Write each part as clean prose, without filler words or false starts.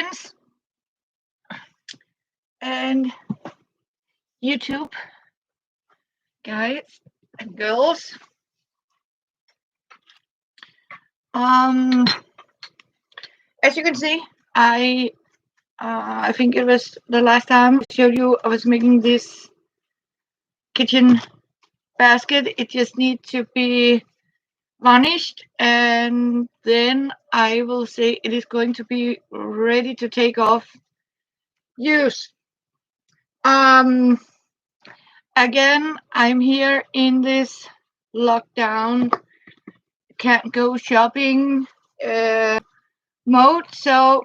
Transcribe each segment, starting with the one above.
friends and YouTube guys and girls. Um, as you can see, I think it was the last time I showed you I was making this kitchen basket. It just needs to be varnished, and then I will say it is going to be ready to take off use. Um, Again, I'm here in this lockdown, can't go shopping mode. So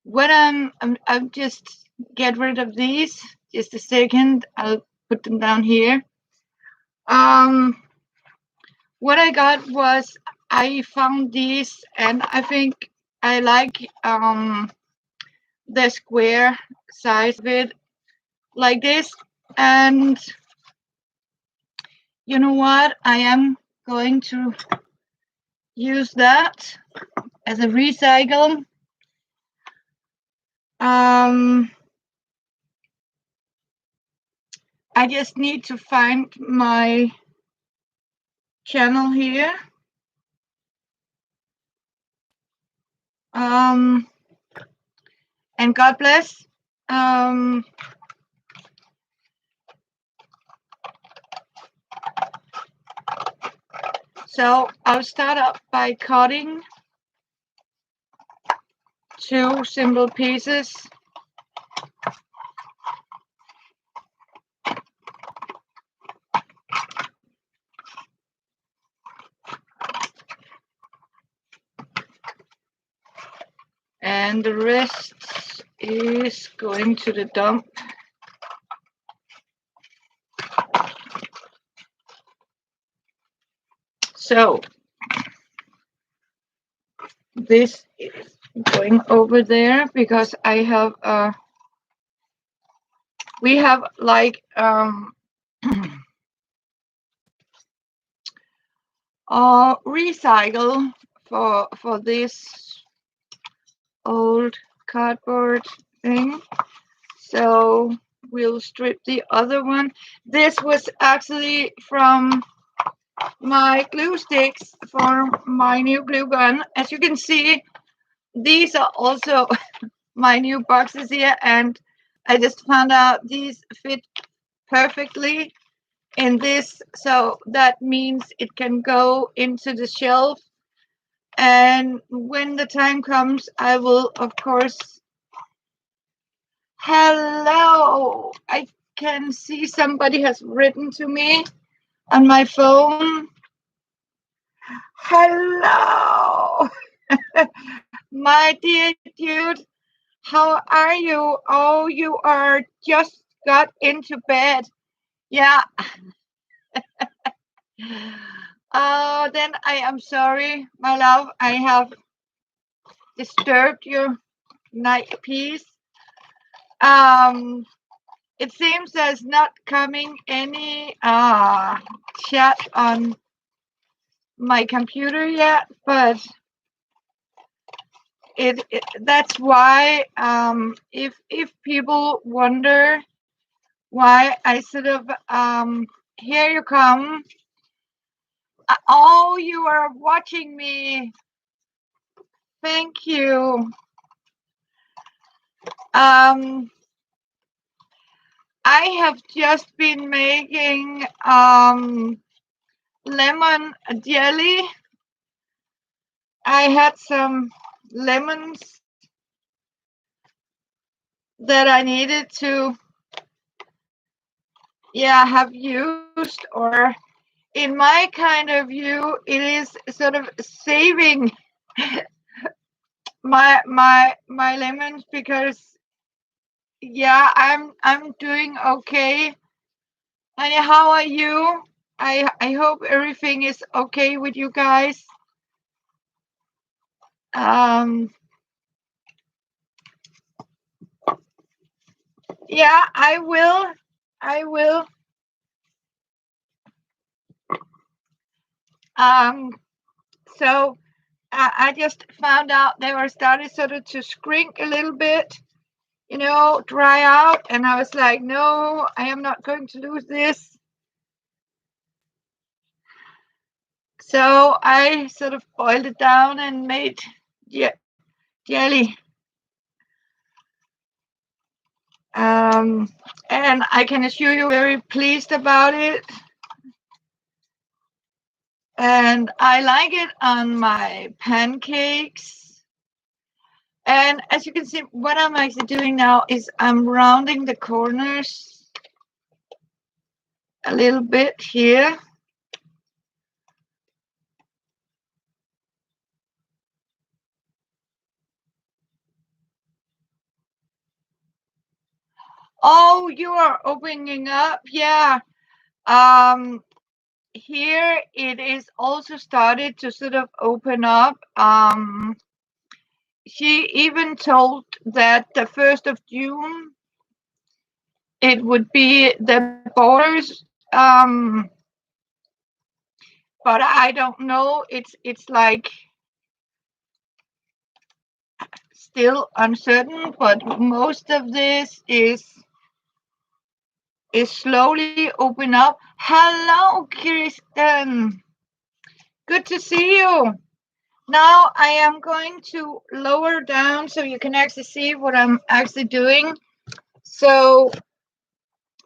when I'm just get rid of these. Just a second, I'll put them down here. Um, what I got was I found these, and I think I like the square size of it, like this. And you know what? I am going to use that as a recycle. I just need to find my channel here. And God bless. So I'll start up by cutting two simple pieces. And the rest is going to the dump. So this is going over there because I have we have like recycle for this old cardboard thing. So we'll strip the other one. This was actually from my glue sticks for my new glue gun. As you can see, these are also my new boxes here, and I just found out these fit perfectly in this, so that means it can go into the shelf. And when the time comes, I will, of course. Hello, I can see somebody has written to me on my phone. Hello, my dear dude. How are you? Oh, you are just got into bed. Yeah. Oh, then I am sorry, my love. I have disturbed your night peace. Um, it seems there's not coming any chat on my computer yet, but it that's why if people wonder why I sort of here you come. Oh, you are watching me. Thank you. I have just been making lemon jelly. I had some lemons that I needed to have used, or in my kind of view, it is sort of saving my lemons, because I'm doing okay. And how are you? I hope everything is okay with you guys. Yeah, I will. I will. So I just found out they were starting sort of to shrink a little bit, you know, dry out. And I was like, no, I am not going to lose this. So I sort of boiled it down and made jelly. And I can assure you, very pleased about it. And I like it on my pancakes. And as you can see, what I'm actually doing now is I'm rounding the corners a little bit here. Oh, you are opening up. Yeah. Here it is also started to sort of open up. She even told that the 1st of June it would be the borders. But I don't know. It's like still uncertain, but most of this is slowly open up. Hello, Kristen. Good to see you. Now I am going to lower down so you can actually see what I'm actually doing. So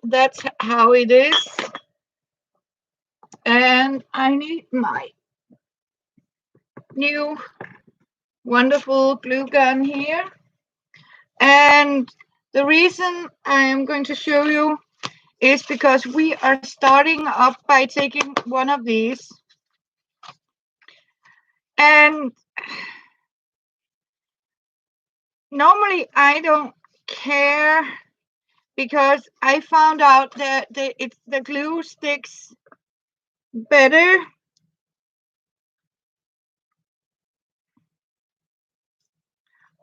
that's how it is. And I need my new wonderful glue gun here. And the reason I am going to show you is because we are starting up by taking one of these. And normally I don't care because I found out that the glue sticks better.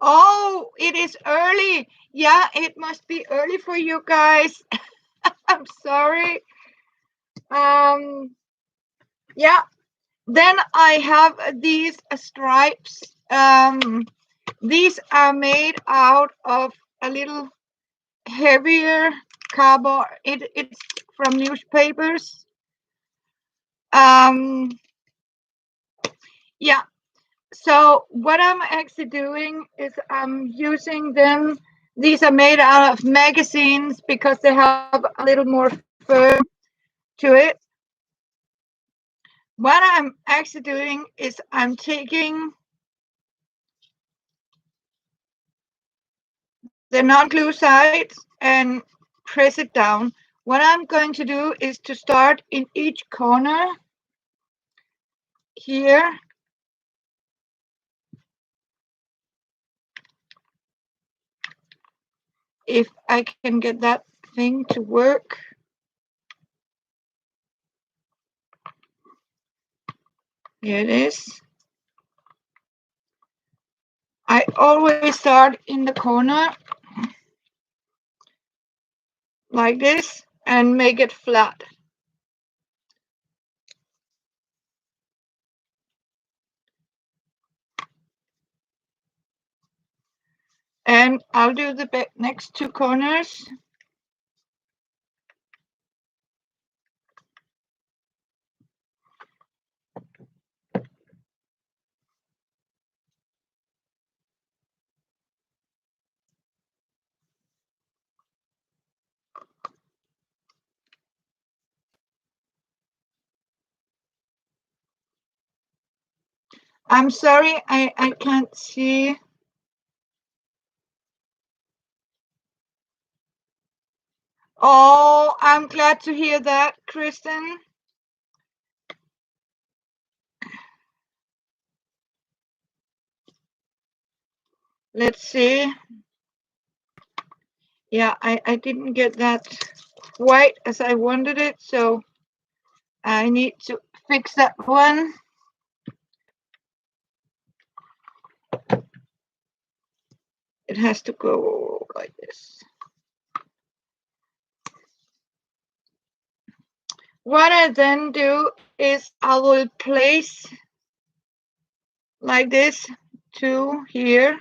Oh, it is early. Yeah, it must be early for you guys. I'm sorry. Yeah. Then I have these stripes. These are made out of a little heavier cardboard. It's from newspapers. Yeah. So what I'm actually doing is I'm using them. These are made out of magazines because they have a little more firm to it. What I'm actually doing is I'm taking the non-glue sides and press it down. What I'm going to do is to start in each corner here. If I can get that thing to work. Here it is. I always start in the corner like this and make it flat. And I'll do the next two corners. I'm sorry, I can't see. Oh, I'm glad to hear that, Kristen. Let's see. Yeah, I didn't get that quite as I wanted it, so I need to fix that one. It has to go like this. What I then do is I will place like this to here.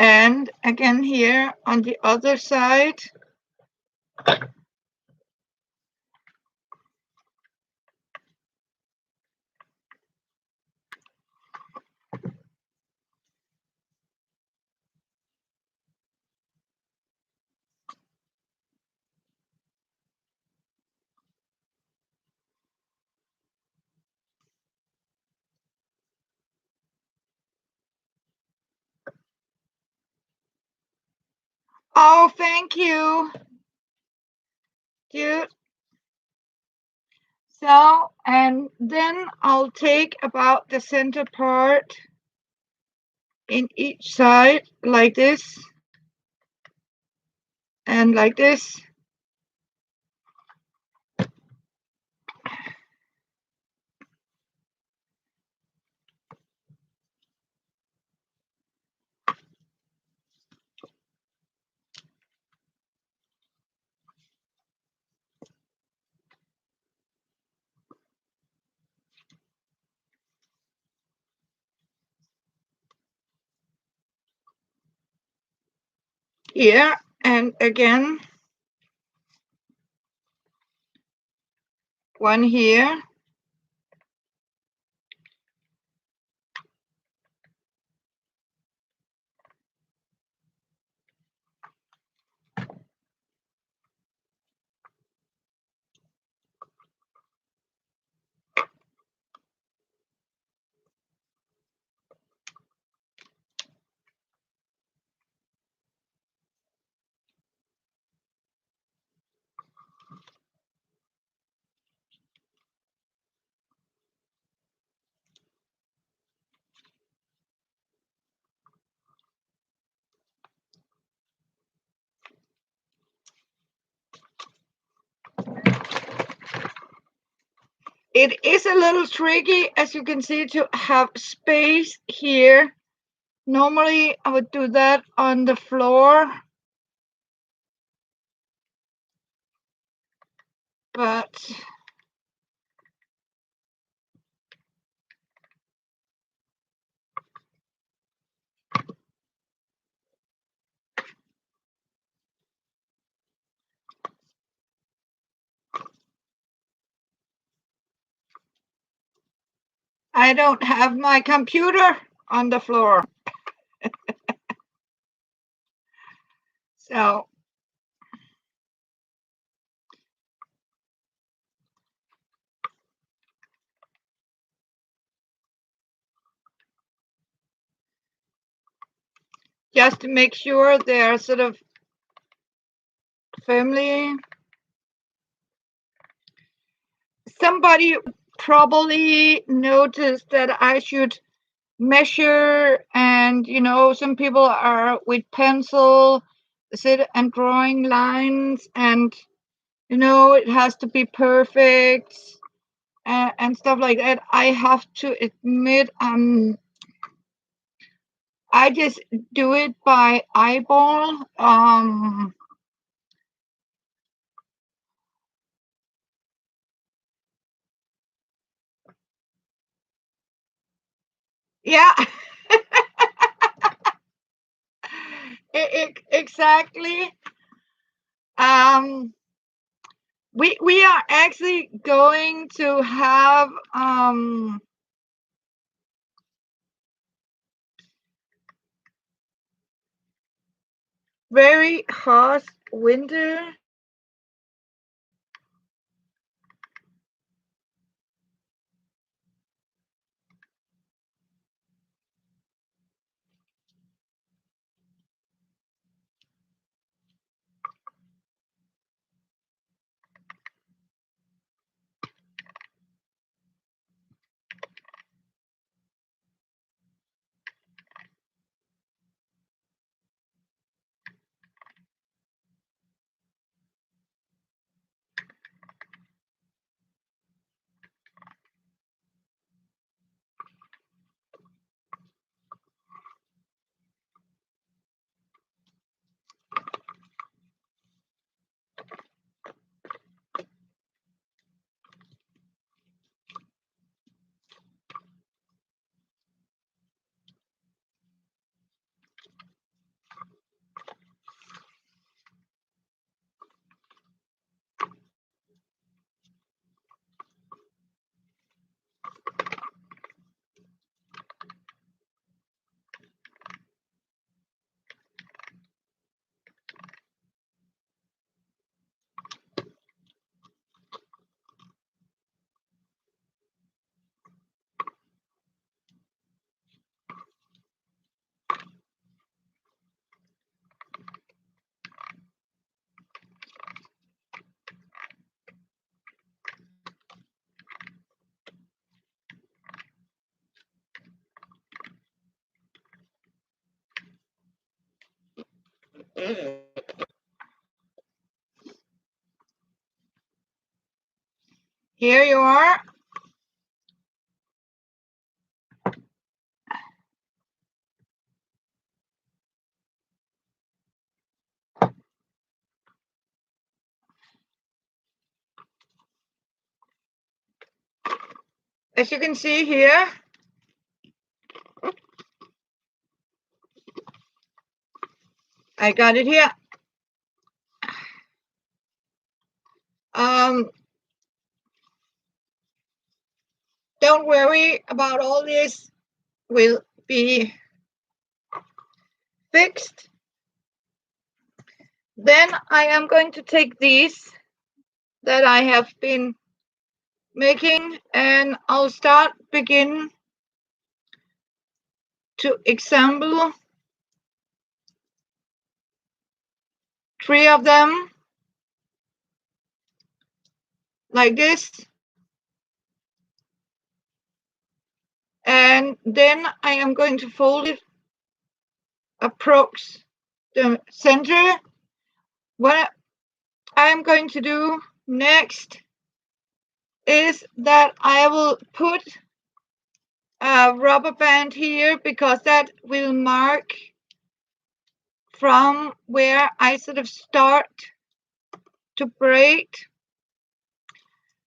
And again here on the other side. Oh, thank you, dude. So, and then I'll take about the center part in each side like this and like this. Here and again one here. It is a little tricky, as you can see, to have space here. Normally I would do that on the floor, but I don't have my computer on the floor. So just to make sure they're sort of firmly. Somebody probably noticed that I should measure, and some people are with pencil sit and drawing lines, and it has to be perfect, and stuff like that. I have to admit, I just do it by eyeball. Yeah. Exactly. We are actually going to have very harsh winter. Here you are. As you can see here, I got it here. Don't worry about all this, will be fixed. Then I am going to take these that I have been making, and I'll begin to assemble 3 of them like this. And then I am going to fold it approx the center. What I'm going to do next is that I will put a rubber band here, because that will mark from where I sort of start to braid.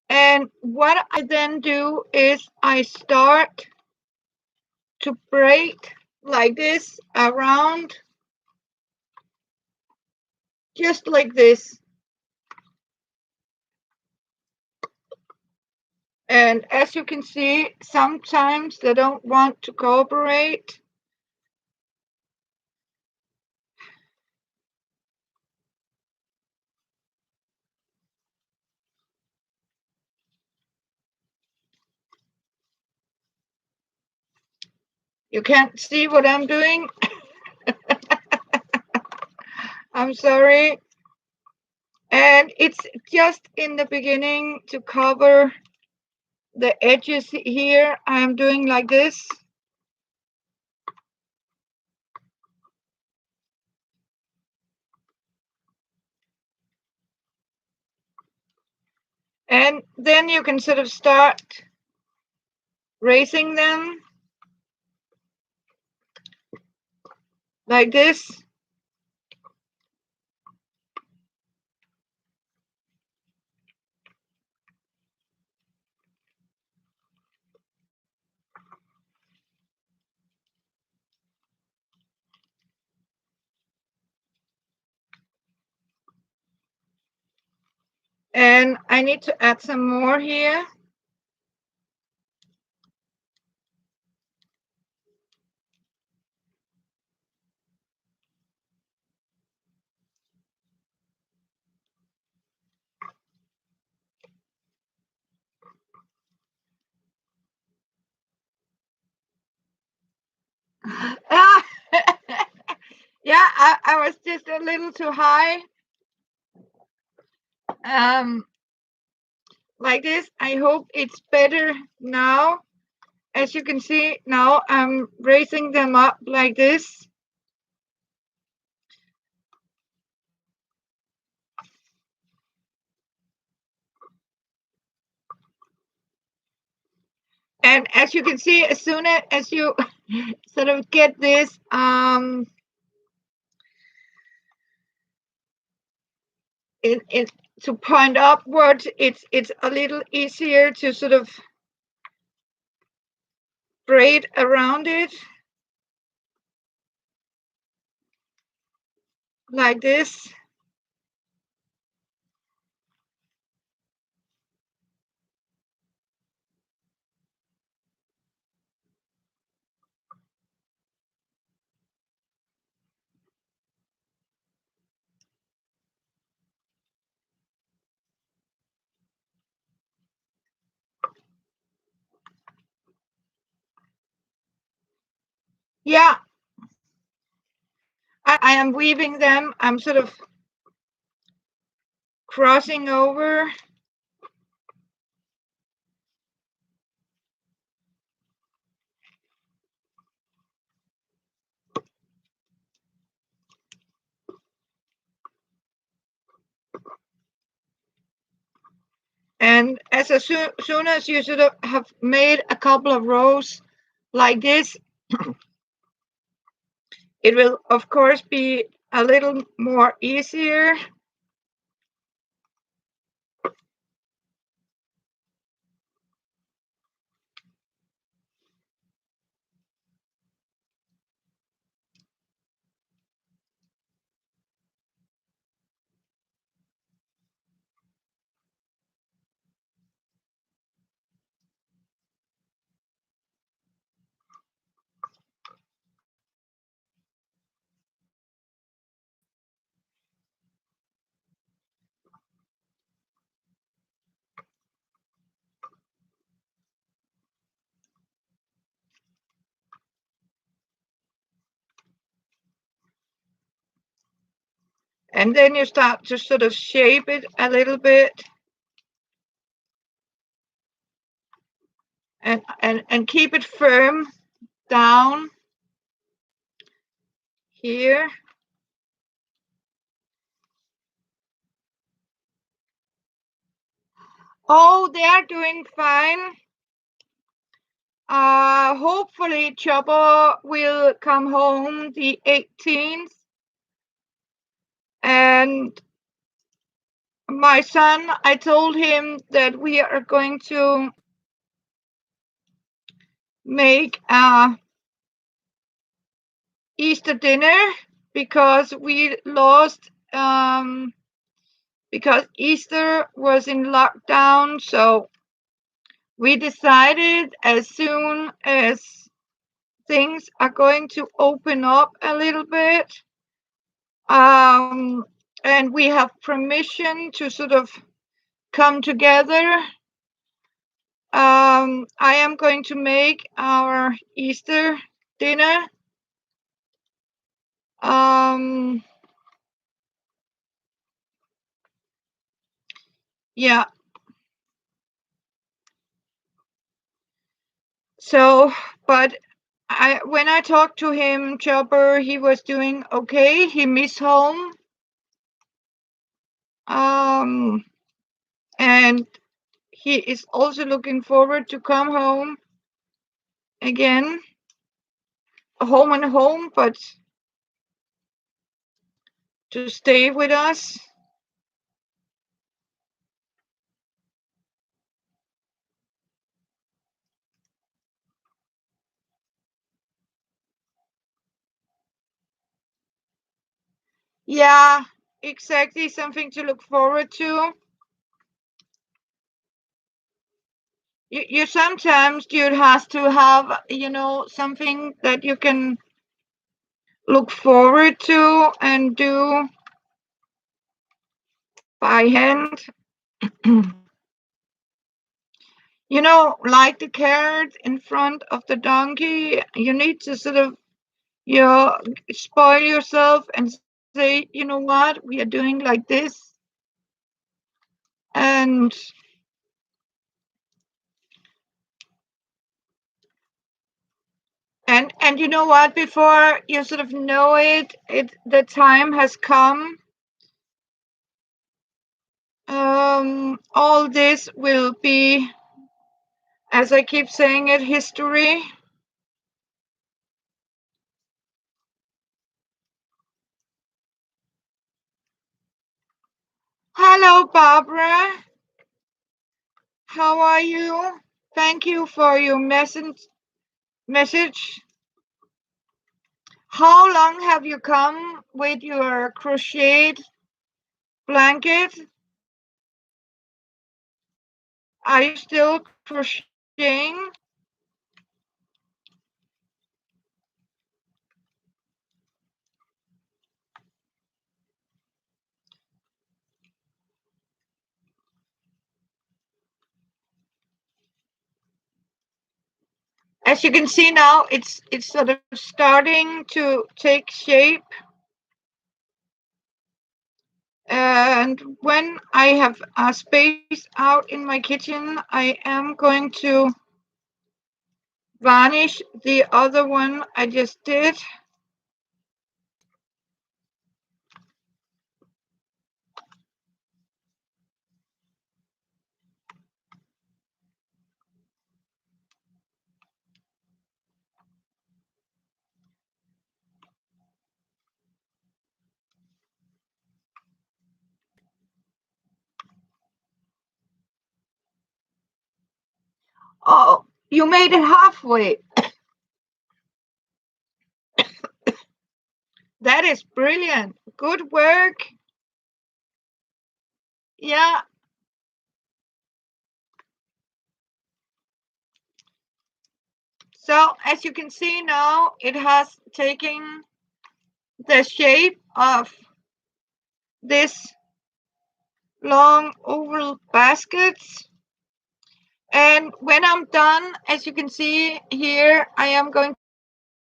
And what I then do is I start to braid like this around, just like this. And as you can see, sometimes they don't want to cooperate. You can't see what I'm doing. I'm sorry. And it's just in the beginning to cover the edges here. I'm doing like this. And then you can sort of start raising them like this. And I need to add some more here. Ah! Yeah, I was just a little too high. Like this. I hope it's better now. As you can see, now I'm raising them up like this. And as you can see, as soon as you sort of get this to point upwards, it's a little easier to sort of braid around it like this. Yeah, I am weaving them. I'm sort of crossing over. And as soon as you sort of have made a couple of rows like this, it will of course be a little more easier. And then you start to sort of shape it a little bit. And keep it firm down here. Oh, they are doing fine. Hopefully Chopper will come home the 18th. And my son, I told him that we are going to make a Easter dinner because we lost, because Easter was in lockdown. So we decided as soon as things are going to open up a little bit, and we have permission to sort of come together, I am going to make our Easter dinner. Yeah. So, but when I talked to him, Chopper, he was doing okay. He missed home. And he is also looking forward to come home again. Home and home, but to stay with us. Yeah, exactly. Something to look forward to. You sometimes you has to have, something that you can look forward to and do by hand. Like the carrot in front of the donkey, you need to sort of, spoil yourself and say, you know what, we are doing like this. And you know what, before you sort of know it, the time has come. All this will be, as I keep saying it, history. Hello, Barbara. How are you? Thank you for your message. How long have you come with your crocheted blanket? Are you still crocheting? As you can see now, it's sort of starting to take shape. And when I have a space out in my kitchen, I am going to varnish the other one I just did. Oh, you made it halfway. That is brilliant. Good work. Yeah. So as you can see now, it has taken the shape of this long oval baskets. And when I'm done, as you can see here, I am going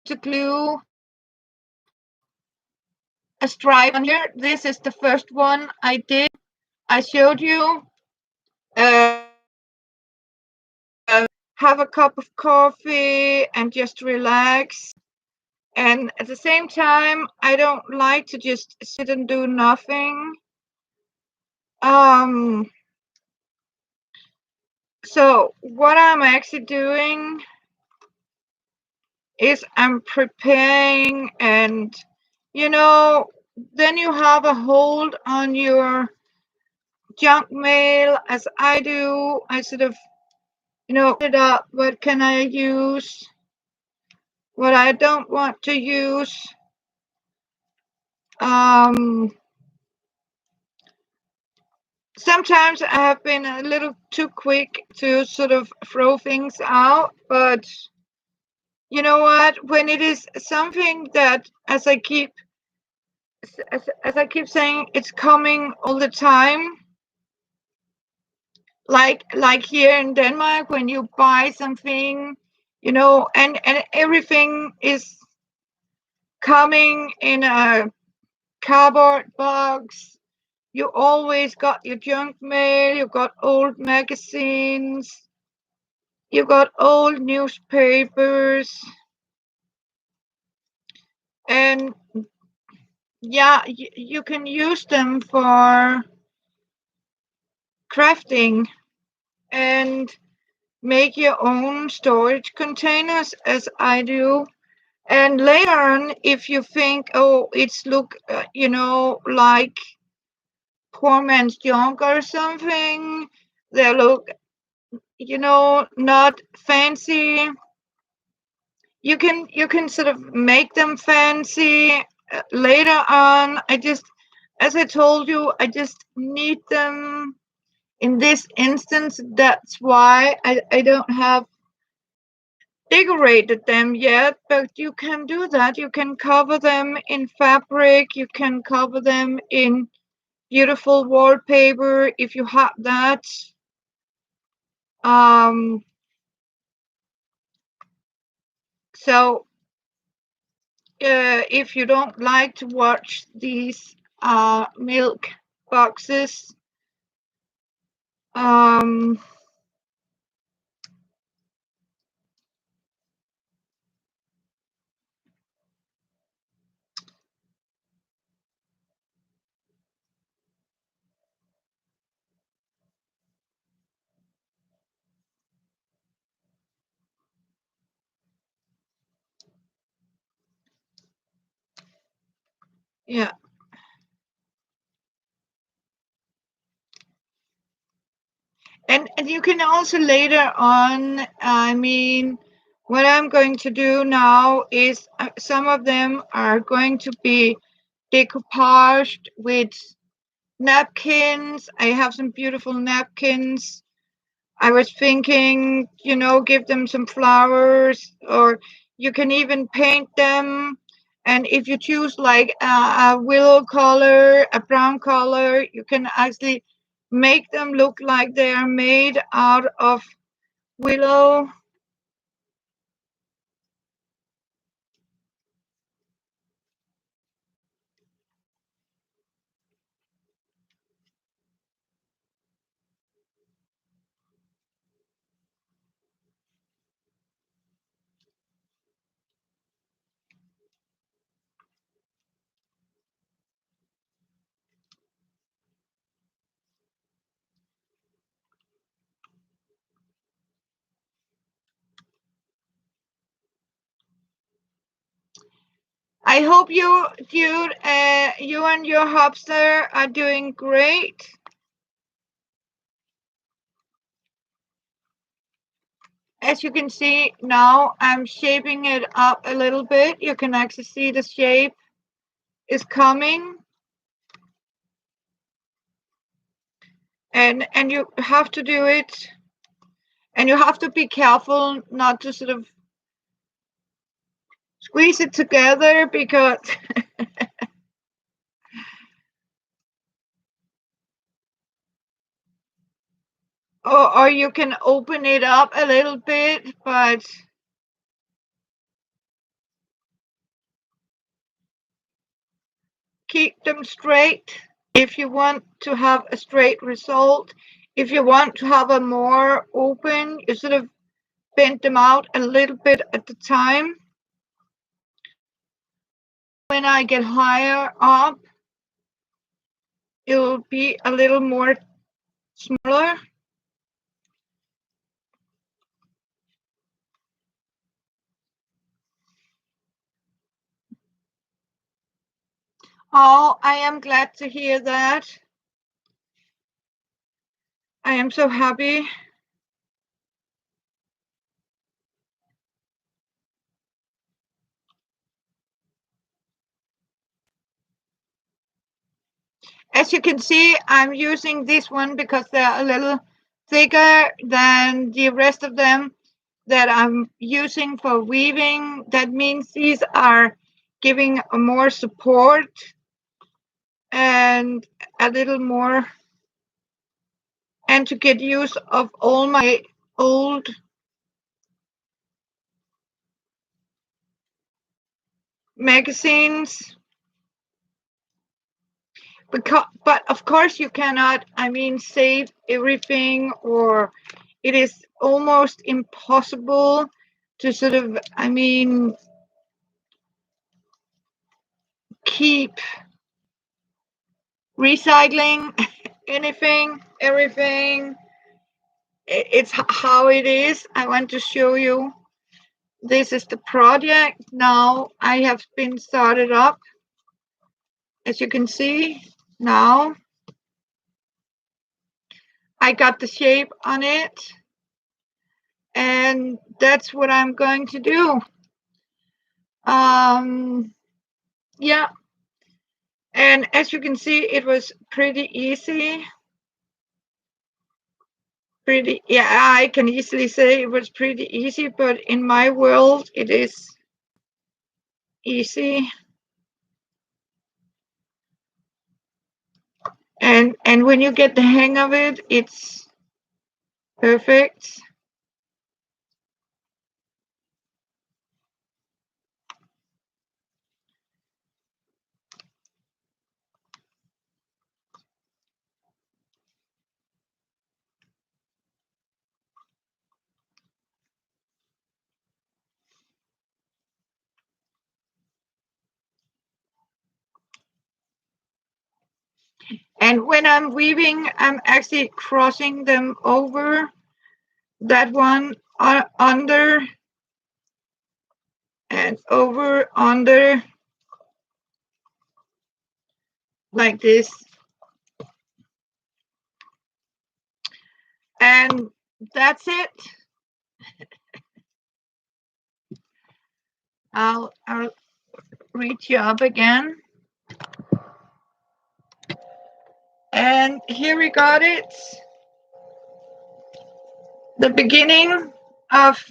to glue a stripe on here. This is the first one I did. I showed you. Uh, have a cup of coffee and just relax. And at the same time, I don't like to just sit and do nothing. So what I'm actually doing is I'm preparing, and then you have a hold on your junk mail, as I do. I sort of, it up. What can I use? What I don't want to use. Sometimes I have been a little too quick to sort of throw things out, but you know what? When it is something that, as I keep saying, it's coming all the time. Like here in Denmark, when you buy something, and everything is coming in a cardboard box. You always got your junk mail, you got old magazines, you got old newspapers, and yeah, you can use them for crafting and make your own storage containers, as I do. And later on, if you think, oh, it's look, like poor man's junk or something, they look, not fancy. You can sort of make them fancy later on. As I told you, I just need them in this instance. That's why I don't have decorated them yet, but you can do that. You can cover them in fabric, you can cover them in beautiful wallpaper if you have that. So if you don't like to watch these milk boxes, yeah. And you can also later on, what I'm going to do now is some of them are going to be decoupaged with napkins. I have some beautiful napkins. I was thinking, give them some flowers, or you can even paint them. And if you choose like a willow color, a brown color, you can actually make them look like they are made out of willow. I hope you and your hamster are doing great. as you can see now, I'm shaping it up a little bit. You can actually see the shape is coming. And you have to do it, and you have to be careful not to sort of squeeze it together, because or you can open it up a little bit, but keep them straight if you want to have a straight result. If you want to have a more open, you sort of bend them out a little bit at a time. When I get higher up, it will be a little more smaller. Oh, I am glad to hear that. I am so happy. As you can see, I'm using this one because they're a little thicker than the rest of them that I'm using for weaving. That means these are giving more support and a little more, and to get use of all my old magazines. But of course you cannot, save everything, or it is almost impossible to sort of, keep recycling everything. It's how it is. I want to show you. This is the project. Now I have been started up. As you can see, now I got the shape on it, and that's what I'm going to do. Yeah, and as you can see, it was pretty easy. I can easily say it was pretty easy, but in my world it is easy. And when you get the hang of it, it's perfect. And when I'm weaving, I'm actually crossing them over, that one under and over, under, like this. And that's it. I'll reach you up again. And here we got it. The beginning of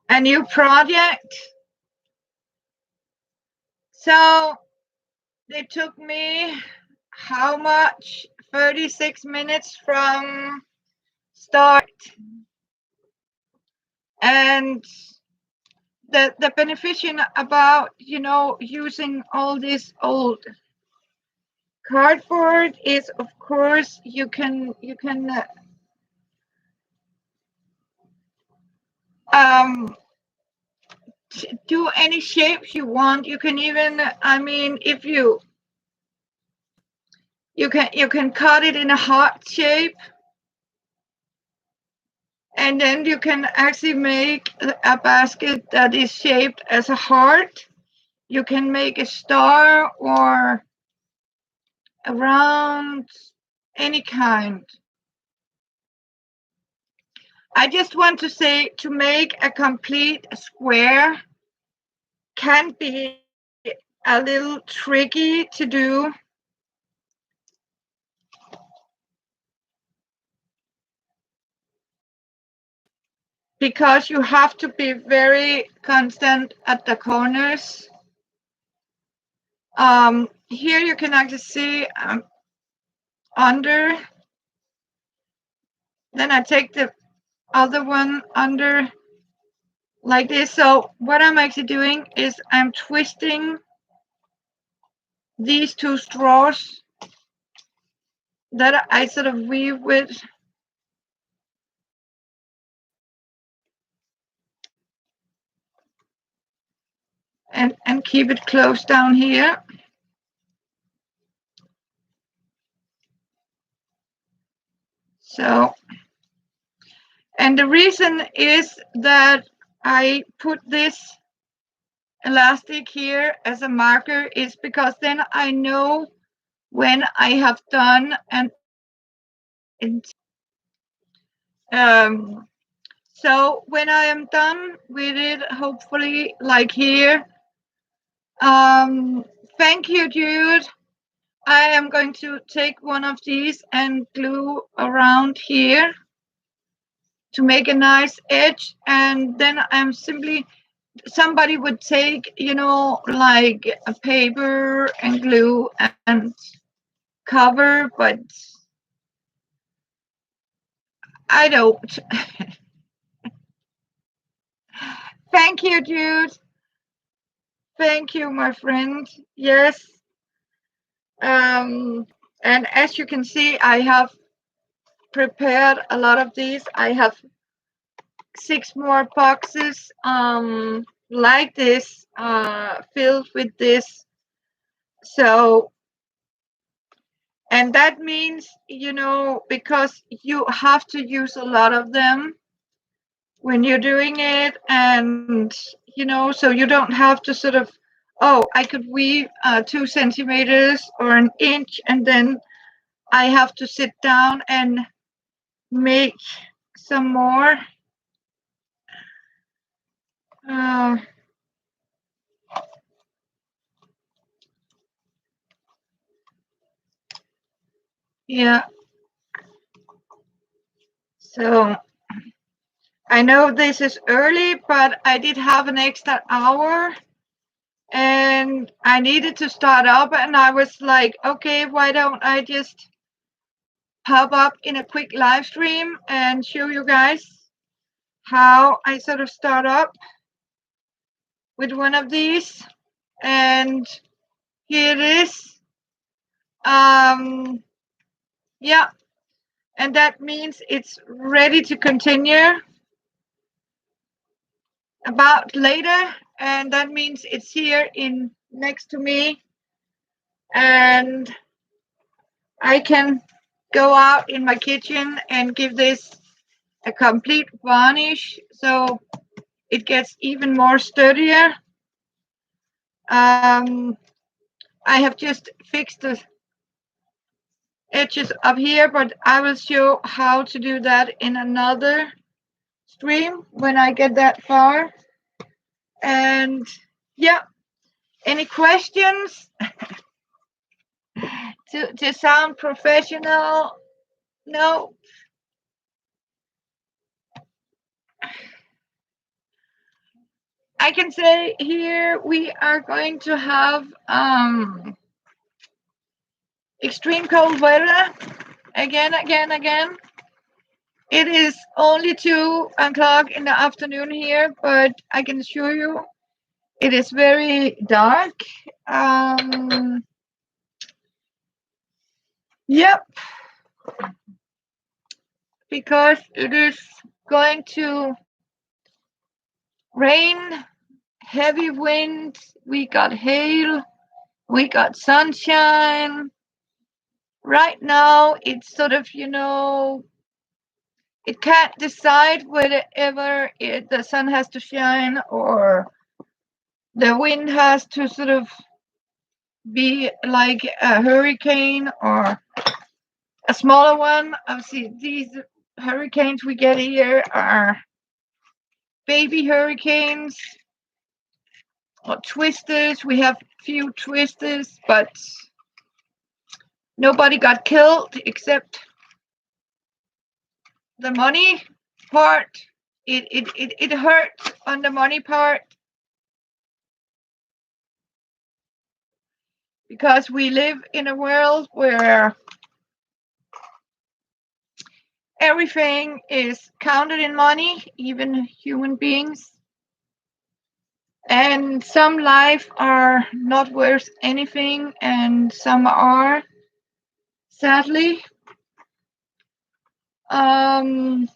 a new project. So it took me how much? 36 minutes from start. And the beneficial about, using all this old cardboard is, of course, you can do any shapes you want. You can even, if you can cut it in a heart shape, and then you can actually make a basket that is shaped as a heart. You can make a star or a round, any kind. I just want to say, to make a complete square can be a little tricky to do. Because you have to be very constant at the corners. Here you can actually see under. Then I take the other one under like this. So what I'm actually doing is I'm twisting these two straws that I sort of weave with. And keep it close down here. So, and the reason is that I put this elastic here as a marker is because then I know when I have done so when I am done with it, hopefully like here, thank you, Jude. I am going to take one of these and glue around here to make a nice edge, and then I'm simply, somebody would take, like a paper and glue and cover, but I don't. Thank you, Jude. Thank you, my friend. Yes. And as you can see, I have prepared a lot of these. I have 6 more boxes like this, filled with this. So, and that means, because you have to use a lot of them when you're doing it, and so you don't have to sort of, oh, I could weave 2 centimeters or an inch, and then I have to sit down and make some more. Yeah. So I know this is early, but I did have an extra hour and I needed to start up, and I was like, okay, why don't I just pop up in a quick live stream and show you guys how I sort of start up with one of these. And here it is. Yeah, and that means it's ready to continue about later, and that means it's here in next to me, and I can go out in my kitchen and give this a complete varnish so it gets even more sturdier. I have just fixed the edges up here, but I will show how to do that in another stream when I get that far. And yeah, any questions? to sound professional? No. I can say here we are going to have extreme cold weather again. It is only 2 o'clock in the afternoon here, but I can assure you it is very dark. Yep, because it is going to rain, heavy wind, we got hail, we got sunshine. Right now, it's sort of, it can't decide whether the sun has to shine or the wind has to sort of be like a hurricane or a smaller one. Obviously, these hurricanes we get here are baby hurricanes or twisters. We have few twisters, but nobody got killed except the money part. It hurts on the money part because we live in a world where everything is counted in money, even human beings. And some life are not worth anything, and some are, sadly. Um,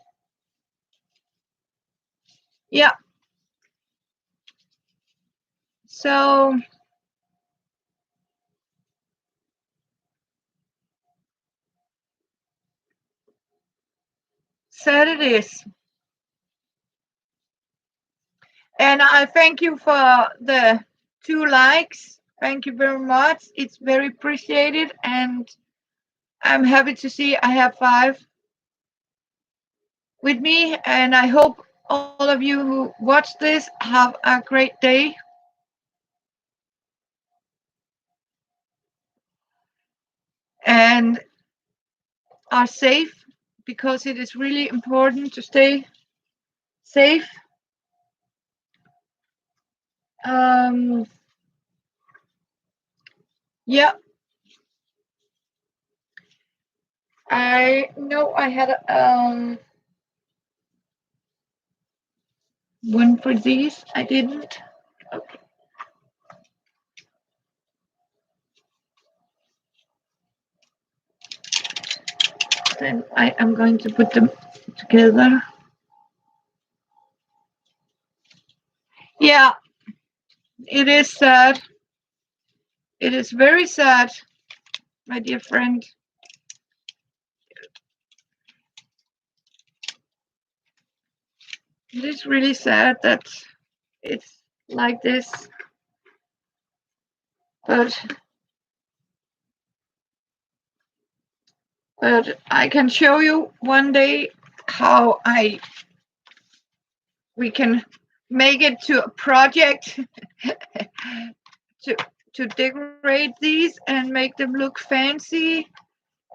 yeah. So sad it is. And I thank you for the 2 likes. Thank you very much. It's very appreciated, and I'm happy to see I have 5 with me. And I hope all of you who watch this have a great day. And are safe, because it is really important to stay safe. Um, yeah, I know I had one for these. I didn't. Okay. Then I am going to put them together. Yeah, it is sad. It is very sad, my dear friend. It is really sad that it's like this. But I can show you one day how we can make it to a project to decorate these and make them look fancy,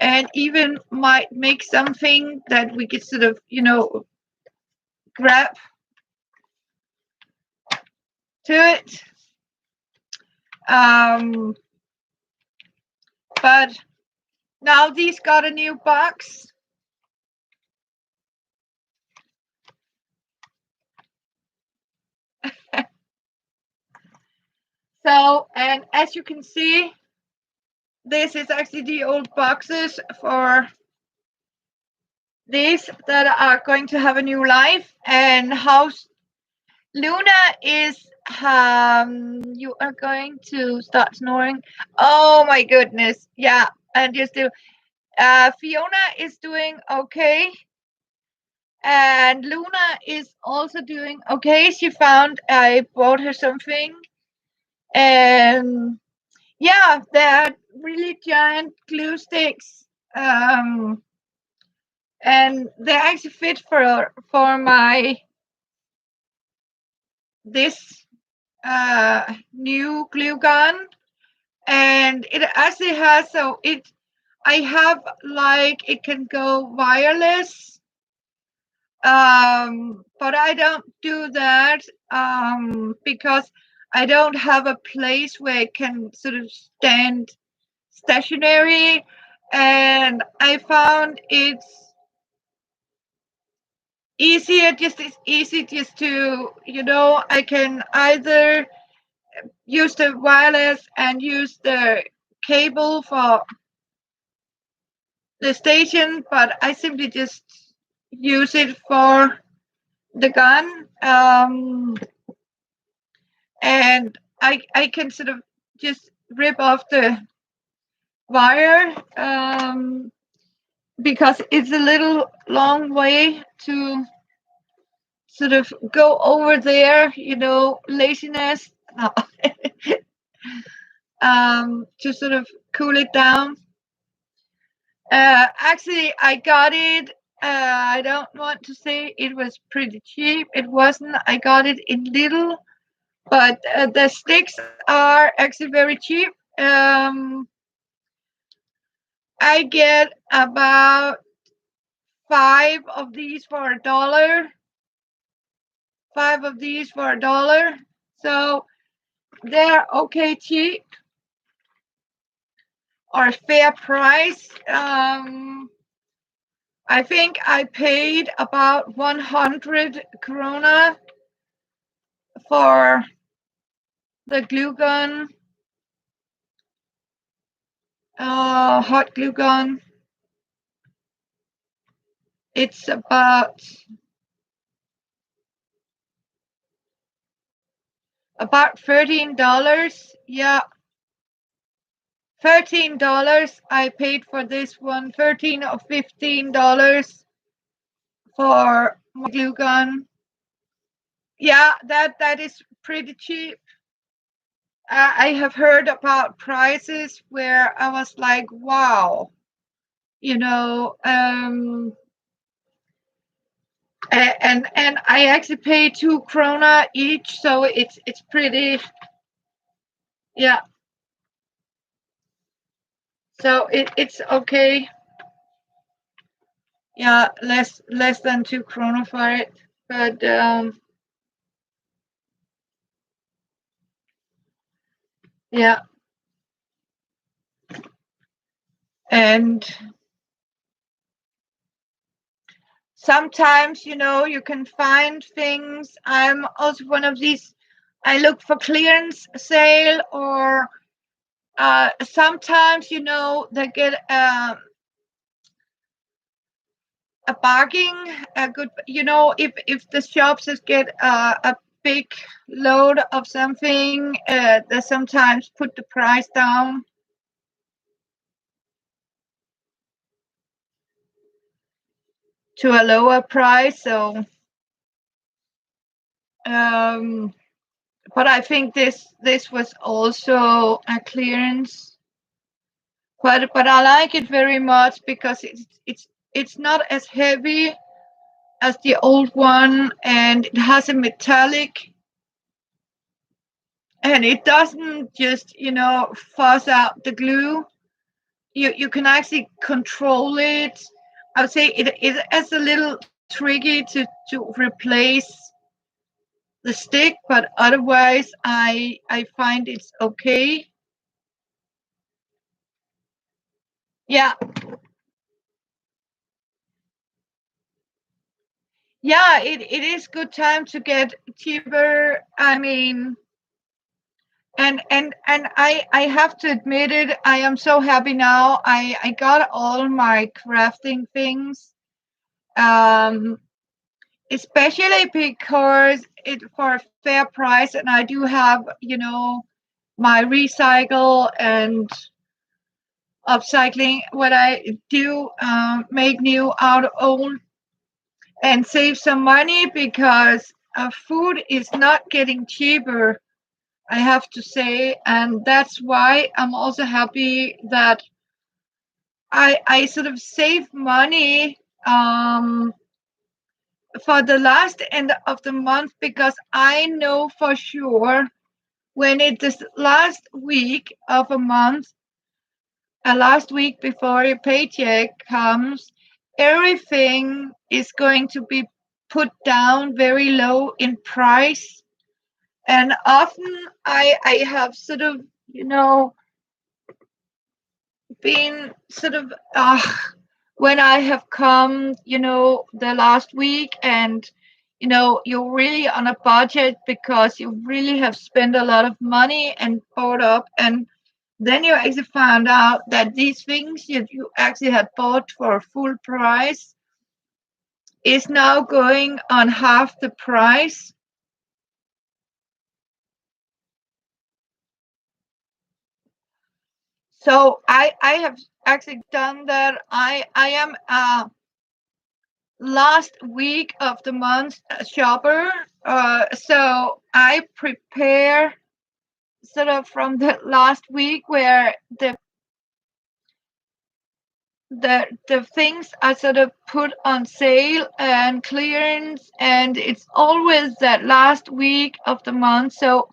and even might make something that we could sort of, grab to it. But now these got a new box. So, and as you can see, this is actually the old boxes for these that are going to have a new life. And how Luna is, you are going to start snoring. Oh my goodness. Yeah. And just do, Fiona is doing okay. And Luna is also doing okay. She found I bought her something. And yeah, they're really giant glue sticks. And they actually fit for my this new glue gun. And it actually has, so it I have, like, it can go wireless, but I don't do that because I don't have a place where it can sort of stand stationary. And I found it's easy just to, I can either use the wireless and use the cable for the station, but I simply just use it for the gun. And I can sort of just rip off the wire, because it's a little long way to sort of go over there, laziness, no. To sort of cool it down. Actually, I got it I don't want to say it was pretty cheap. It wasn't. I got it in little, but the sticks are actually very cheap. I get about 5 of these for $1. 5 of these for $1. So they're okay cheap or fair price. I think I paid about 100 krona for the glue gun, hot glue gun. It's about $13. Yeah, $13 I paid for this one. 13 or $15 for my glue gun. Yeah, that is pretty cheap. I have heard about prices where I was like, wow, you know, and I actually pay 2 krona each, so it's pretty, yeah. So it's okay. Yeah, less than 2 krona for it, but yeah, and sometimes you can find things. I'm also one of these. I look for clearance sale, or sometimes they get a bargain, a good. If the shops just get a big load of something, they sometimes put the price down to a lower price. So, um, but I think this was also a clearance. But I like it very much because it's not as heavy as the old one, and it has a metallic, and it doesn't just fuzz out the glue. You can actually control it. I would say it is a little tricky to replace the stick, but otherwise I find it's okay. Yeah, yeah, it is good time to get cheaper. I mean, and I have to admit it, I am so happy now. I got all my crafting things, um especially because it for a fair price, and I do have my recycle and upcycling, what I do, make new out of old and save some money, because food is not getting cheaper, I have to say. And that's why I'm also happy that I sort of save money for the last end of the month, because I know for sure when it is last week of a month, last week before your paycheck comes, everything is going to be put down very low in price. And often I have sort of, been sort of, when I have come, the last week, and you're really on a budget because you really have spent a lot of money and bought up, and then you actually found out that these things you actually had bought for full price is now going on half the price. So I have actually done that. I am last week of the month shopper. So I prepare sort of from the last week where the things are sort of put on sale and clearance, and it's always that last week of the month. So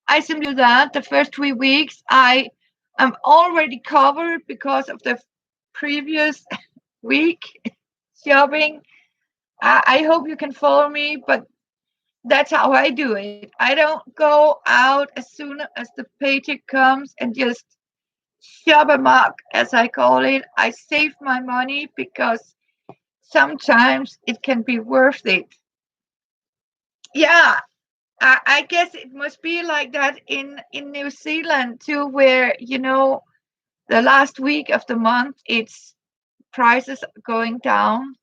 I simply do that. The first 3 weeks I am already covered because of the previous week shopping. I hope you can follow me, but that's how I do it. I don't go out as soon as the paycheck comes and just shop amok, as I call it. I save my money because sometimes it can be worth it. Yeah, I guess it must be like that in New Zealand too, where the last week of the month it's prices going down.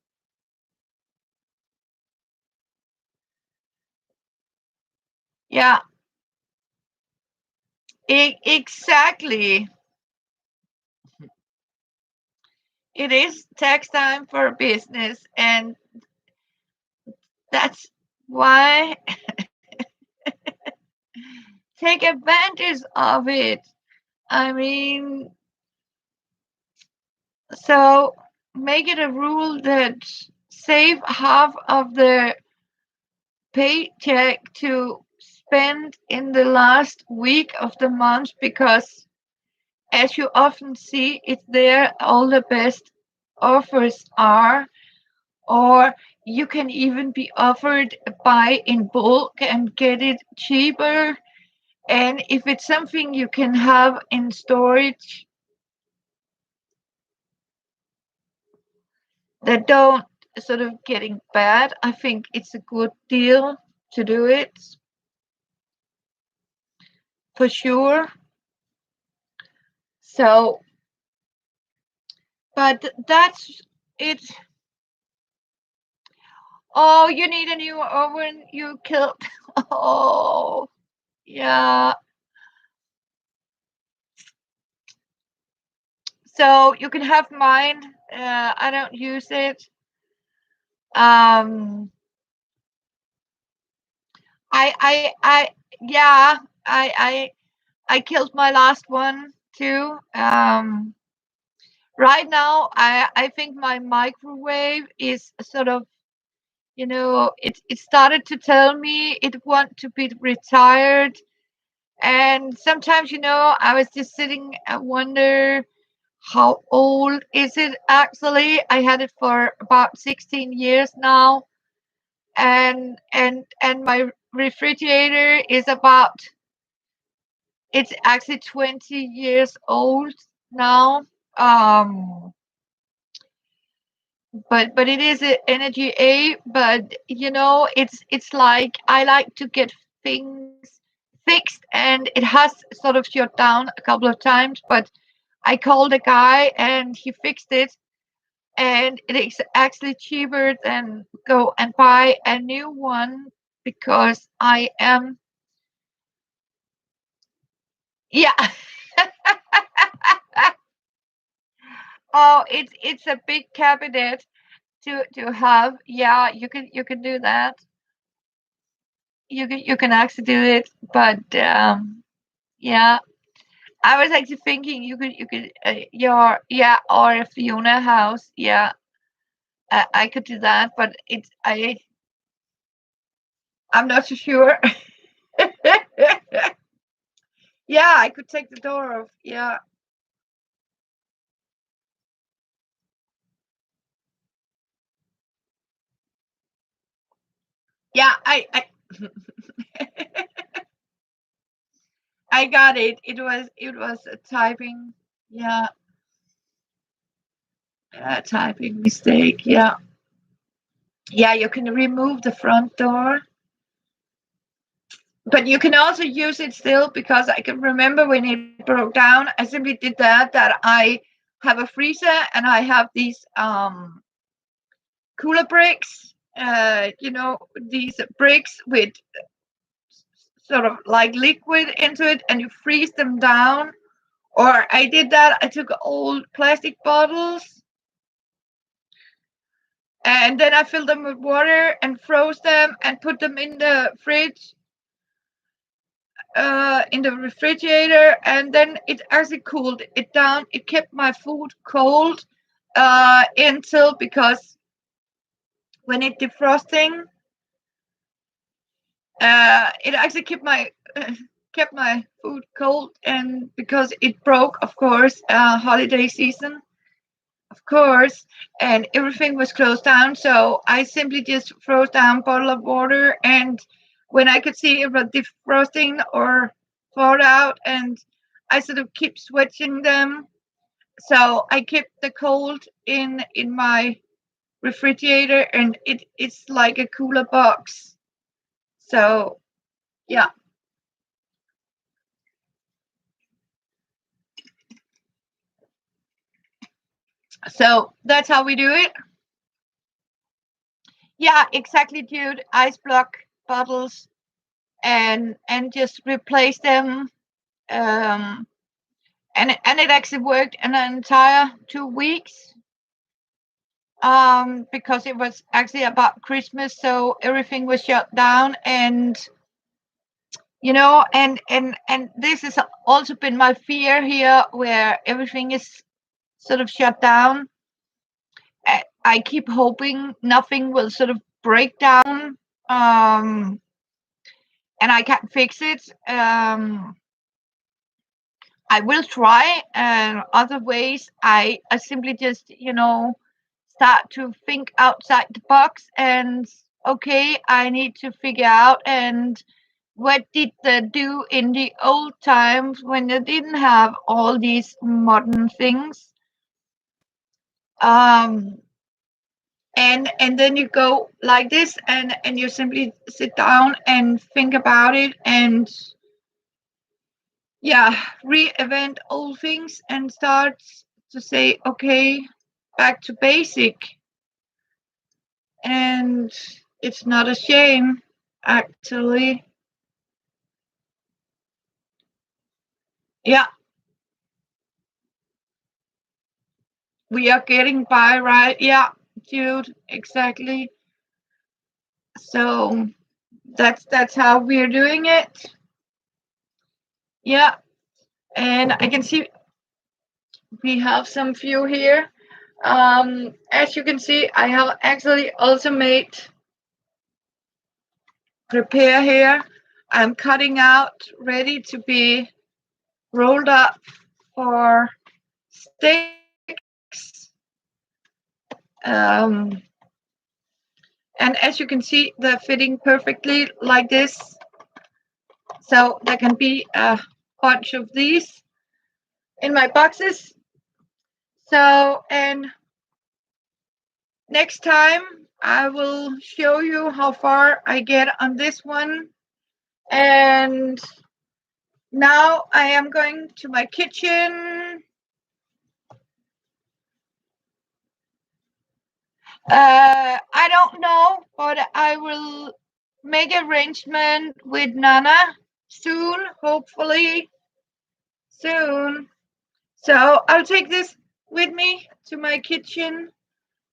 Yeah, exactly. It is tax time for business, and that's why take advantage of it. I mean, so make it a rule that save half of the paycheck to spend in the last week of the month, because as you often see, it's there all the best offers are. Or you can even be offered buy in bulk and get it cheaper. And if it's something you can have in storage that don't sort of getting bad, I think it's a good deal to do it for sure. So, but that's it. Oh, you need a new oven. You killed. Oh, yeah. So you can have mine. I don't use it. Um, I, yeah. I killed my last one too. Right now, I think my microwave is sort of, it started to tell me it want to be retired. And sometimes, I was just sitting and wonder how old is it actually. I had it for about 16 years now, and my refrigerator is about, it's actually 20 years old now. Um, but it is a energy A. But it's like I like to get things fixed, and it has sort of shut down a couple of times. But I called a guy and he fixed it, and it is actually cheaper than go and buy a new one, because I am, yeah. Oh, it's a big cabinet to have. Yeah, you can do that. You can actually do it, but yeah, I was actually thinking you could your, yeah, or a Fiona house. Yeah, I could do that, but I'm not so sure. Yeah, I could take the door off. Yeah, yeah, I got it. It was a typing, yeah, typing mistake. Yeah, yeah, you can remove the front door, but you can also use it still, because I can remember when it broke down. I simply did that I have a freezer, and I have these cooler bricks, these bricks with sort of like liquid into it, and you freeze them down. Or I did that, I took old plastic bottles, and then I filled them with water and froze them and put them in the fridge, in the refrigerator, and then it actually cooled it down. It kept my food cold, until, because when it defrosting, it actually kept my food cold, and because it broke, of course, holiday season, of course, and everything was closed down. So I simply just froze down bottle of water, and when I could see it was defrosting or thawed out, and I sort of keep switching them. So I kept the cold in my refrigerator, and it's like a cooler box. So yeah. So that's how we do it. Yeah, exactly, dude. Ice block bottles, and just replace them. Um, and it actually worked an entire 2 weeks. Because it was actually about Christmas, so everything was shut down, and and this has also been my fear here, where everything is sort of shut down. I keep hoping nothing will sort of break down, and I can't fix it. I will try, and other ways I simply just start to think outside the box, and okay, I need to figure out and what did they do in the old times when they didn't have all these modern things. um and then you go like this, and you simply sit down and think about it, and yeah, reinvent old things and start to say, okay, back to basic. And it's not a shame, actually. Yeah, we are getting by, right? Yeah, dude, exactly. So that's how we're doing it. Yeah, and I can see we have some few here. As you can see, I have actually also made prepare here. I'm cutting out, ready to be rolled up for sticks. Um, and as you can see, they're fitting perfectly like this. So there can be a bunch of these in my boxes. So, and next time I will show you how far I get on this one. And now I am going to my kitchen. I don't know, but I will make arrangement with Nana soon, hopefully soon. So I'll take this with me to my kitchen,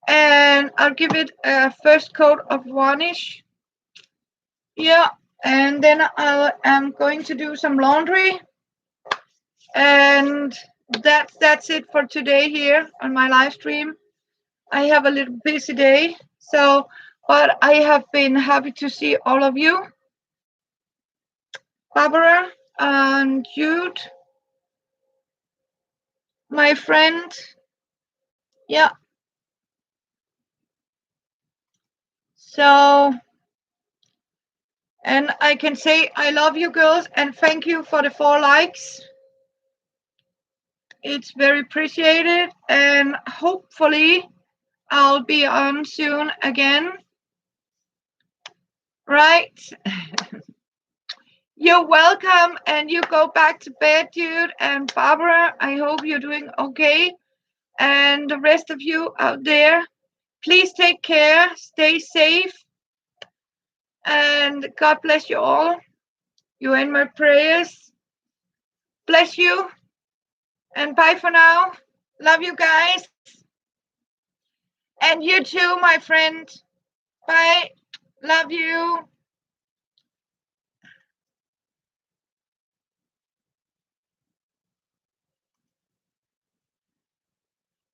and I'll give it a first coat of varnish. Yeah, and then I am going to do some laundry, and that's it for today here on my live stream. I have a little busy day, so but I have been happy to see all of you, Barbara and Jude, my friend. Yeah. So, and I can say I love you girls, and thank you for the 4 likes. It's very appreciated, and hopefully I'll be on soon again. Right? You're welcome, and you go back to bed, dude. And Barbara, I hope you're doing okay. And the rest of you out there, please take care, stay safe, and God bless you all. You're in my prayers. Bless you, and bye for now. Love you guys. And you too, my friend. Bye. Love you.